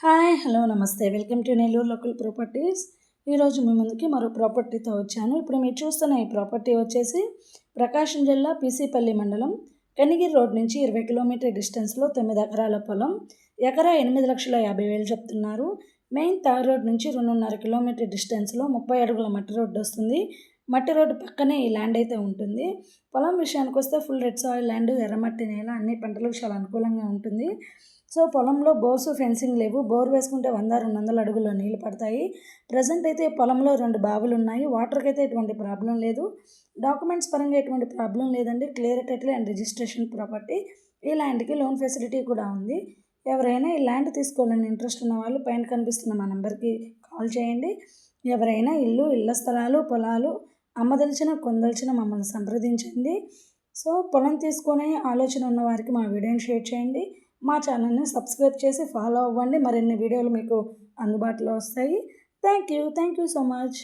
Hi hello నమస్తే welcome to Nellore local properties. ఈరోజు మీ ముందుకి మరో ప్రాపర్టీతో వచ్చాను. ఇప్పుడు మీరు చూస్తున్న ఈ ప్రాపర్టీ వచ్చేసి ప్రకాశం జిల్లా పీసీపల్లి మండలం కనిగిరి రోడ్ నుంచి 20 కిలోమీటర్ డిస్టెన్స్లో 9 ఎకరాల పొలం. ఎకరా 8,50,000 చెప్తున్నారు. మెయిన్ తార్ రోడ్ నుంచి 2.5 కిలోమీటర్ డిస్టెన్స్లో 30 అడుగుల మట్టి రోడ్డు వస్తుంది. మట్టి రోడ్డు పక్కనే ఈ ల్యాండ్ అయితే ఉంటుంది. పొలం విషయానికి వస్తే ఫుల్ రెడ్ సాయిల్ ల్యాండ్, ఎర్రమట్టి నేల, అన్ని పంటలకు చాలా అనుకూలంగా ఉంటుంది. సో పొలంలో బోర్సు ఫెన్సింగ్ లేవు. బోర్ వేసుకుంటే 100-200 అడుగుల్లో నీళ్ళు పడతాయి. ప్రజెంట్ అయితే పొలంలో 2 బావులు ఉన్నాయి. వాటర్కి అయితే ఎటువంటి ప్రాబ్లం లేదు. డాక్యుమెంట్స్ పరంగా ఎటువంటి ప్రాబ్లం లేదండి. Clear title and registration property. ఈ ల్యాండ్కి లోన్ ఫెసిలిటీ కూడా ఉంది. ఎవరైనా ఈ ల్యాండ్ తీసుకోవాలని ఇంట్రెస్ట్ ఉన్న వాళ్ళు పైన కనిపిస్తున్న మా నెంబర్కి కాల్ చేయండి. ఎవరైనా ఇళ్ల స్థలాలు, పొలాలు అమ్మదలిచిన కొందలిచిన మమ్మల్ని సంప్రదించండి. సో పొలం తీసుకునే ఆలోచన ఉన్న వారికి మా వీడియోని షేర్ చేయండి. మా ఛానల్ని సబ్స్క్రైబ్ చేసి ఫాలో అవ్వండి. మరిన్ని వీడియోలు మీకు అందుబాటులో వస్తాయి. Thank you so much.